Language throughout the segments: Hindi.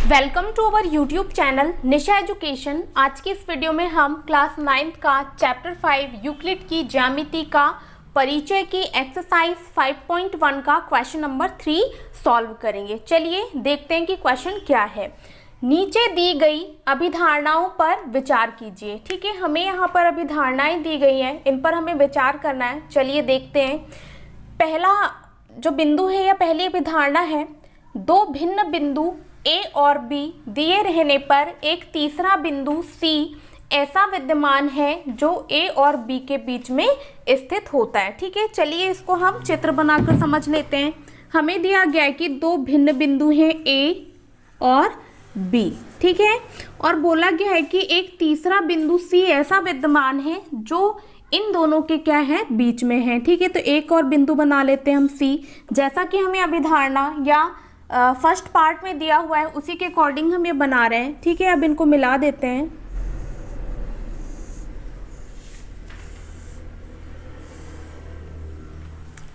Welcome to our YouTube channel Nisha education. आज की इस वीडियो में हम क्लास 9th का चैप्टर 5 यूक्लिड की ज्यामिति का परिचय की एक्सरसाइज 5.1 का क्वेश्चन नंबर 3 सॉल्व करेंगे। चलिए देखते हैं कि क्वेश्चन क्या है। नीचे दी गई अभिधारणाओं पर विचार कीजिए। ठीक है, हमें यहाँ पर अभिधारणाएं दी गई हैं, इन पर हमें विचार करना है। चलिए देखते हैं। पहला जो बिंदु है या पहली अभिधारणा है, दो भिन्न बिंदु ए और बी दिए रहने पर एक तीसरा बिंदु सी ऐसा विद्यमान है जो ए और बी के बीच में स्थित होता है। ठीक है, चलिए इसको हम चित्र बनाकर समझ लेते हैं। हमें दिया गया है कि दो भिन्न बिंदु हैं ए और बी। ठीक है, और बोला गया है कि एक तीसरा बिंदु सी ऐसा विद्यमान है जो इन दोनों के क्या है, बीच में है। ठीक है, तो एक और बिंदु बना लेते हैं हम सी, जैसा कि हमें अभिधारणा या फर्स्ट पार्ट में दिया हुआ है उसी के अकॉर्डिंग हम ये बना रहे हैं। ठीक है, अब इनको मिला देते हैं।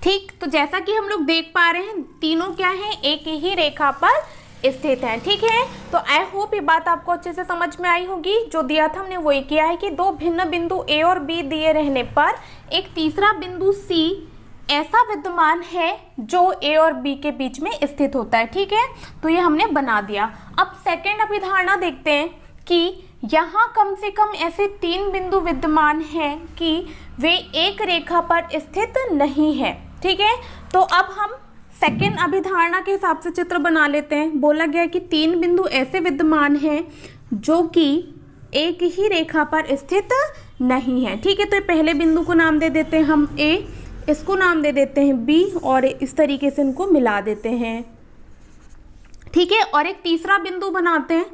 ठीक, तो जैसा कि हम लोग देख पा रहे हैं तीनों क्या है, एक ही रेखा पर स्थित है। ठीक है, तो आई होप ये बात आपको अच्छे से समझ में आई होगी। जो दिया था हमने वही किया है कि दो भिन्न बिंदु ए और बी दिए रहने पर एक तीसरा बिंदु सी ऐसा विद्यमान है जो ए और बी के बीच में स्थित होता है। ठीक है, तो ये हमने बना दिया। अब सेकंड अभिधारणा देखते हैं कि यहाँ कम से कम ऐसे तीन बिंदु विद्यमान हैं कि वे एक रेखा पर स्थित नहीं है। ठीक है, तो अब हम सेकंड अभिधारणा के हिसाब से चित्र बना लेते हैं। बोला गया है कि तीन बिंदु ऐसे विद्यमान हैं जो कि एक ही रेखा पर स्थित नहीं है। ठीक है, तो पहले बिंदु को नाम दे देते हैं हम ए, इसको नाम दे देते हैं बी और इस तरीके से इनको मिला देते हैं। ठीक है, और एक तीसरा बिंदु बनाते हैं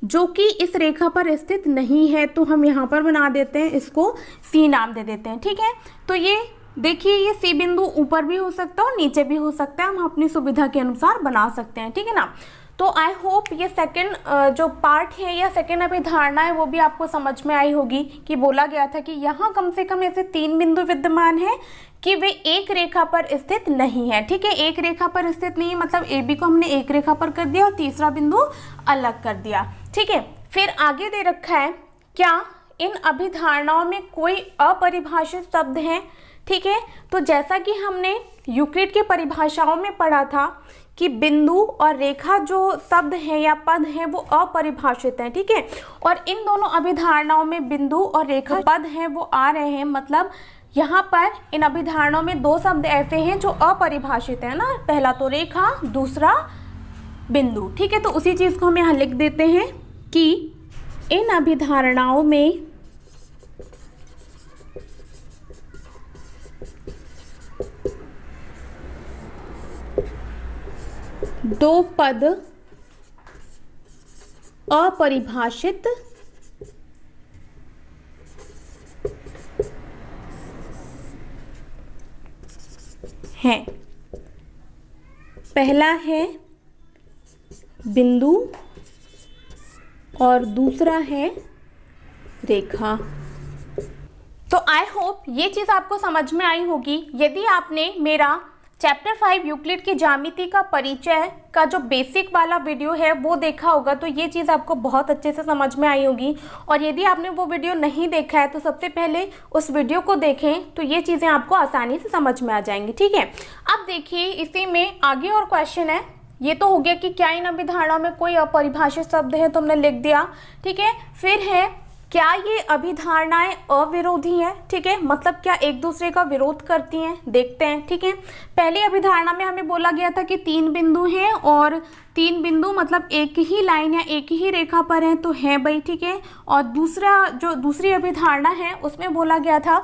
जो कि इस रेखा पर स्थित नहीं है, तो हम यहाँ पर बना देते हैं, इसको सी नाम दे देते हैं। ठीक है, तो ये देखिए, ये सी बिंदु ऊपर भी हो सकता है और नीचे भी हो सकता है, हम अपनी सुविधा के अनुसार बना सकते हैं। ठीक है ना, तो आई होप ये सेकंड जो पार्ट है या सेकंड अभिधारणा है वो भी आपको समझ में आई होगी कि बोला गया था कि यहाँ कम से कम ऐसे तीन बिंदु विद्यमान है कि वे एक रेखा पर स्थित नहीं है। ठीक है, एक रेखा पर स्थित नहीं है मतलब ए बी को हमने एक रेखा पर कर दिया और तीसरा बिंदु अलग कर दिया। ठीक है, फिर आगे दे रखा है, क्या इन अभिधारणाओं में कोई अपरिभाषित शब्द हैं। ठीक है, तो जैसा कि हमने यूक्लिड की परिभाषाओं में पढ़ा था कि बिंदु और रेखा जो शब्द है या पद है वो अपरिभाषित है। ठीक है, और इन दोनों अभिधारणाओं में बिंदु और रेखा पद है वो आ रहे हैं, मतलब यहाँ पर इन अभिधारणाओं में दो शब्द ऐसे हैं जो अपरिभाषित है ना, पहला तो रेखा, दूसरा बिंदु। ठीक है, तो उसी चीज को हम यहाँ लिख देते हैं कि इन अभिधारणाओं में दो पद अपरिभाषित हैं। पहला है बिंदु और दूसरा है रेखा। तो आई होप ये चीज़ आपको समझ में आई होगी। यदि आपने मेरा चैप्टर 5 यूक्लिड की ज्यामिति का परिचय का जो बेसिक वाला वीडियो है वो देखा होगा तो ये चीज़ आपको बहुत अच्छे से समझ में आई होगी। और यदि आपने वो वीडियो नहीं देखा है तो सबसे पहले उस वीडियो को देखें, तो ये चीज़ें आपको आसानी से समझ में आ जाएंगी। ठीक है, अब देखिए इसी में आगे और क्वेश्चन है। ये तो हो गया कि क्या इन अभिधारणाओं में कोई अपरिभाषित शब्द है, तो हमने लिख दिया। ठीक है, फिर है क्या ये अभिधारणाएं अविरोधी हैं। ठीक है, मतलब क्या एक दूसरे का विरोध करती हैं, देखते हैं। ठीक है, पहली अभिधारणा में हमें बोला गया था कि तीन बिंदु हैं और तीन बिंदु मतलब एक ही लाइन या एक ही रेखा पर हैं, तो है भाई। ठीक है, और दूसरी अभिधारणा है उसमें बोला गया था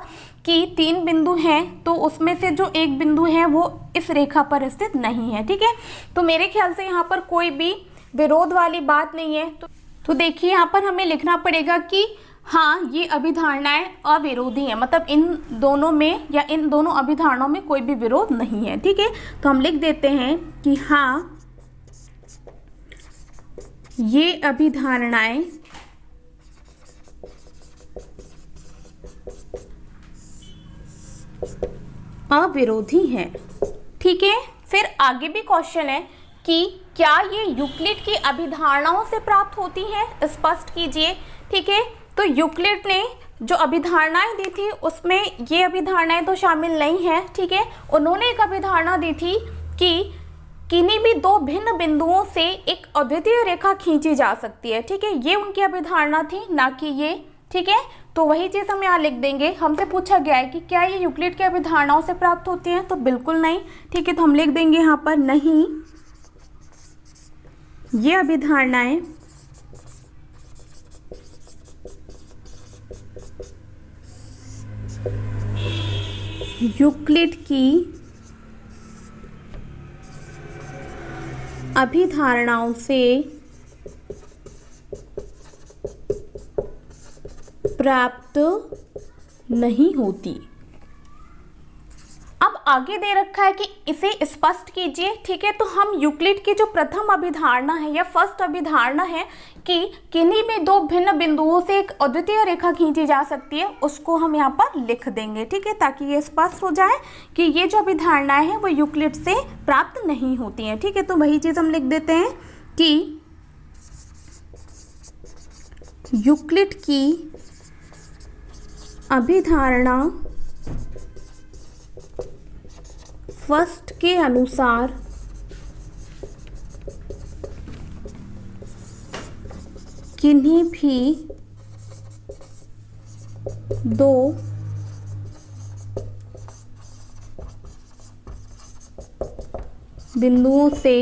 कि तीन बिंदु हैं तो उसमें से जो एक बिंदु है वो इस रेखा पर स्थित नहीं है। ठीक है, तो मेरे ख्याल से यहाँ पर कोई भी विरोध वाली बात नहीं है। तो देखिए यहाँ पर हमें लिखना पड़ेगा कि हाँ ये अभिधारणाएं अविरोधी हैं, मतलब इन दोनों में या इन दोनों अभिधारणाओं में कोई भी विरोध नहीं है। ठीक है, तो हम लिख देते हैं कि हाँ ये अभिधारणाएं अविरोधी हैं। ठीक है, फिर आगे भी क्वेश्चन है कि क्या ये यूक्लिड की अभिधारणाओं से प्राप्त होती हैं, स्पष्ट कीजिए। ठीक है, तो यूक्लिड ने जो अभिधारणाएं दी थी उसमें ये अभिधारणाएं तो शामिल नहीं हैं। ठीक है, उन्होंने एक अभिधारणा दी थी कि किन्हीं भी दो भिन्न बिंदुओं से एक अद्वितीय रेखा खींची जा सकती है। ठीक है, ये उनकी अभिधारणा थी, ना कि ये। ठीक है, तो वही चीज़ हम यहाँ लिख देंगे। हमसे पूछा गया है कि क्या ये यूक्लिड की अभिधारणाओं से प्राप्त होती हैं, तो बिल्कुल नहीं। ठीक है, तो हम लिख देंगे यहाँ पर नहीं, ये अभिधारणाएं यूक्लिड की अभिधारणाओं से प्राप्त नहीं होती। अब आगे दे रखा है कि इसे स्पष्ट कीजिए। ठीक है, तो हम यूक्लिड की जो प्रथम अभिधारणा है या फर्स्ट अभिधारणा है कि किन्हीं में दो भिन्न बिंदुओं से एक अद्वितीय रेखा खींची जा सकती है, उसको हम यहाँ पर लिख देंगे। ठीक है, ताकि ये स्पष्ट हो जाए कि ये जो अभिधारणाएं हैं वो यूक्लिड से प्राप्त नहीं होती हैं। ठीक है, तो वही चीज़ हम लिख देते हैं कि यूक्लिड की अभिधारणा फर्स्ट के अनुसार किन्हीं भी दो बिंदुओं से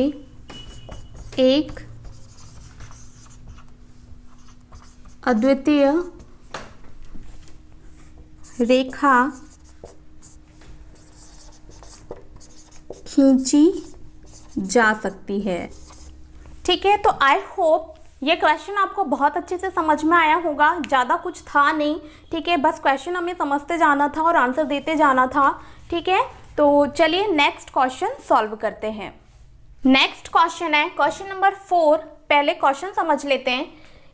एक अद्वितीय रेखा खींची जा सकती है। ठीक है, तो आई होप ये क्वेश्चन आपको बहुत अच्छे से समझ में आया होगा। ज़्यादा कुछ था नहीं। ठीक है, बस क्वेश्चन हमें समझते जाना था और आंसर देते जाना था। ठीक है, तो चलिए नेक्स्ट क्वेश्चन सॉल्व करते हैं। नेक्स्ट क्वेश्चन है क्वेश्चन नंबर 4। पहले क्वेश्चन समझ लेते हैं।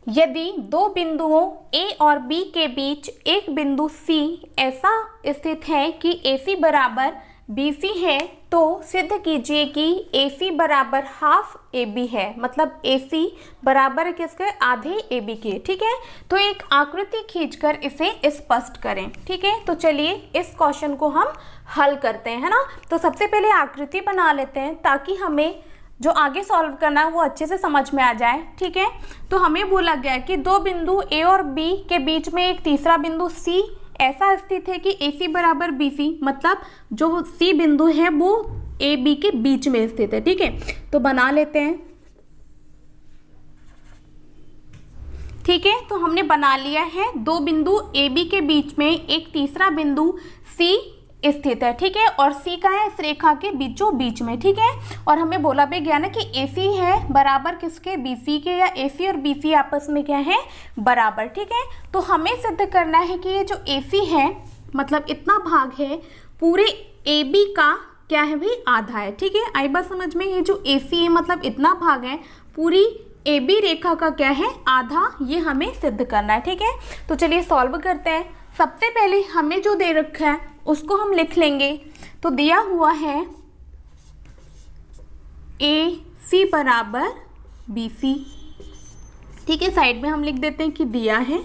यदि दो बिंदुओं A और B के बीच एक बिंदु C ऐसा स्थित है कि AC बराबर BC है, तो सिद्ध कीजिए कि AC बराबर हाफ AB है। मतलब AC बराबर किसके, आधे AB के। ठीक है, तो एक आकृति खींचकर इसे स्पष्ट करें। ठीक है, तो चलिए इस क्वेश्चन को हम हल करते हैं, है ना। तो सबसे पहले आकृति बना लेते हैं ताकि हमें जो आगे सॉल्व करना है वो अच्छे से समझ में आ जाए। ठीक है, तो हमें बोला गया है कि दो बिंदु A और B के बीच में एक तीसरा बिंदु C ऐसा स्थित है कि AC बराबर BC, मतलब जो C बिंदु है वो AB के बीच में स्थित है। ठीक है, तो बना लेते हैं। ठीक है, तो हमने बना लिया है। दो बिंदु AB के बीच में एक तीसरा बिंदु C स्थित है। ठीक है, और C का है इस रेखा के बीचों बीच में। ठीक है, और हमें बोला भी गया ना कि AC है बराबर किसके, BC के, या AC और BC आपस में क्या है, बराबर। ठीक है, तो हमें सिद्ध करना है कि ये जो AC है मतलब इतना भाग है पूरे AB का क्या है भाई, आधा है। ठीक है, आई बात समझ में। ये जो AC है मतलब इतना भाग है पूरी AB रेखा का क्या है, आधा, ये हमें सिद्ध करना है। ठीक है, तो चलिए सॉल्व करते हैं। सबसे पहले हमें जो दे रखा है उसको हम लिख लेंगे। तो दिया हुआ है AC बराबर BC। ठीक है, साइड में हम लिख देते हैं कि दिया है।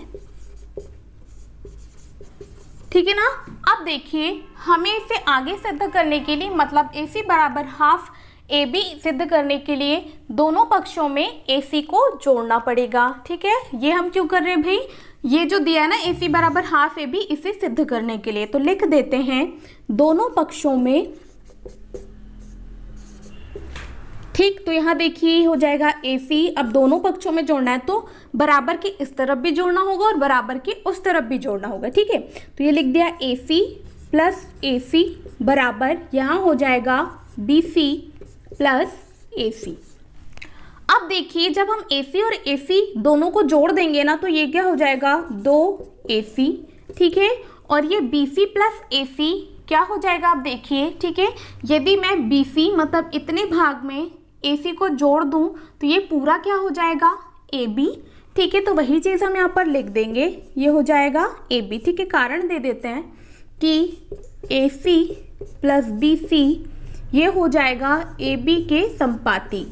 ठीक है ना। अब देखिए हमें इसे आगे सिद्ध करने के लिए, मतलब AC बराबर हाफ AB सिद्ध करने के लिए दोनों पक्षों में AC को जोड़ना पड़ेगा। ठीक है, ये हम क्यों कर रहे हैं भाई, ये जो दिया है ना AC बराबर हाफ AB, इसे सिद्ध करने के लिए। तो लिख देते हैं दोनों पक्षों में। ठीक, तो यहाँ देखिए हो जाएगा AC। अब दोनों पक्षों में जोड़ना है तो बराबर के इस तरफ भी जोड़ना होगा और बराबर के उस तरफ भी जोड़ना होगा। ठीक है, तो ये लिख दिया AC प्लस AC बराबर यहाँ हो जाएगा BC प्लस AC। अब देखिए जब हम AC और AC दोनों को जोड़ देंगे ना तो ये क्या हो जाएगा, 2AC। ठीक है, और ये BC प्लस AC क्या हो जाएगा, आप देखिए। ठीक है, यदि मैं BC मतलब इतने भाग में AC को जोड़ दूं तो ये पूरा क्या हो जाएगा, AB। ठीक है, तो वही चीज़ हम यहाँ पर लिख देंगे, ये हो जाएगा AB। ठीक है, कारण दे देते हैं कि AC प्लस BC ये हो जाएगा AB के संपाती।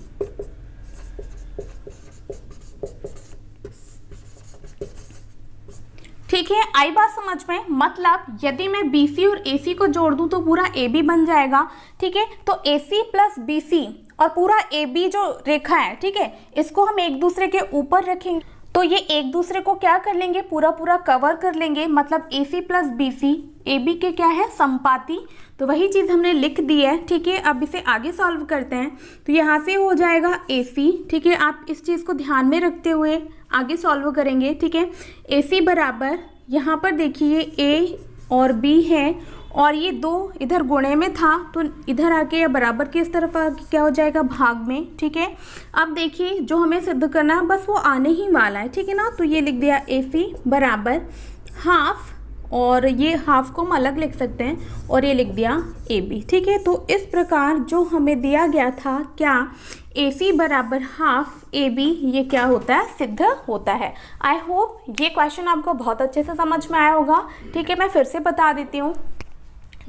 ठीक है, आई बात समझ में। मतलब यदि मैं BC और AC को जोड़ दूं तो पूरा AB बन जाएगा। ठीक है, तो AC प्लस BC और पूरा AB जो रेखा है, ठीक है, इसको हम एक दूसरे के ऊपर रखेंगे तो ये एक दूसरे को क्या कर लेंगे, पूरा पूरा कवर कर लेंगे। मतलब AC प्लस BC AB के क्या है, संपाती। तो वही चीज़ हमने लिख दी है। ठीक है, अब इसे आगे सॉल्व करते हैं। तो यहाँ से हो जाएगा AC। ठीक है, आप इस चीज़ को ध्यान में रखते हुए आगे सॉल्व करेंगे। ठीक है, AC बराबर यहाँ पर देखिए A और B है और ये दो इधर गुणे में था तो इधर आके या बराबर के इस तरफ आके क्या हो जाएगा, भाग में। ठीक है, अब देखिए जो हमें सिद्ध करना है बस वो आने ही वाला है। ठीक है ना, तो ये लिख दिया AC बराबर हाफ, और ये हाफ को हम अलग लिख सकते हैं, और ये लिख दिया AB। ठीक है, तो इस प्रकार जो हमें दिया गया था क्या, AC बराबर हाफ AB, ये क्या होता है, सिद्ध होता है। आई होप ये क्वेश्चन आपको बहुत अच्छे से समझ में आया होगा। ठीक है, मैं फिर से बता देती हूँ।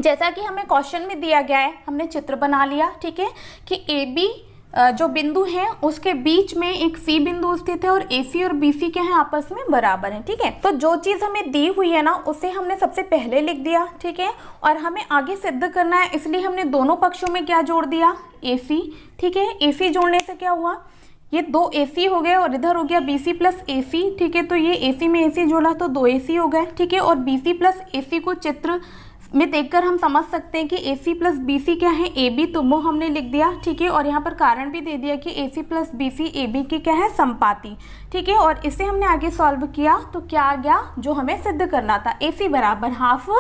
जैसा कि हमें क्वेश्चन में दिया गया है, हमने चित्र बना लिया। ठीक है, कि AB जो बिंदु है उसके बीच में एक C बिंदु स्थित है और AC और BC क्या है, आपस में बराबर है। ठीक है, तो जो चीज़ हमें दी हुई है ना उसे हमने सबसे पहले लिख दिया। ठीक है, और हमें आगे सिद्ध करना है इसलिए हमने दोनों पक्षों में क्या जोड़ दिया, AC। ठीक है, AC जोड़ने से क्या हुआ, ये 2 AC हो गए और इधर हो गया BC प्लस AC। ठीक है, तो ये AC में AC जोड़ा तो 2 AC हो गए। ठीक है, और BC प्लस AC को चित्र में देखकर हम समझ सकते हैं कि AC प्लस BC क्या है, AB, तो वो हमने लिख दिया। ठीक है, और यहाँ पर कारण भी दे दिया कि AC प्लस BC AB की क्या है, संपाती। ठीक है, और इसे हमने आगे सॉल्व किया तो क्या आ गया, जो हमें सिद्ध करना था, AC बराबर half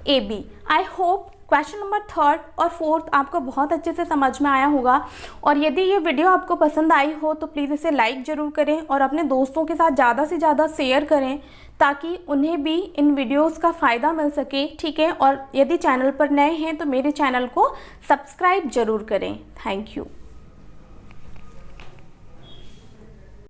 AB। I hope question number 3 और 4 आपको बहुत अच्छे से समझ में आया होगा। और यदि ये वीडियो आपको पसंद आई हो तो प्लीज़ इसे लाइक ज़रूर करें और अपने दोस्तों के साथ ज़्यादा से ज़्यादा शेयर करें ताकि उन्हें भी इन वीडियोस का फ़ायदा मिल सके। ठीक है, और यदि चैनल पर नए हैं तो मेरे चैनल को सब्सक्राइब ज़रूर करें। Thank you.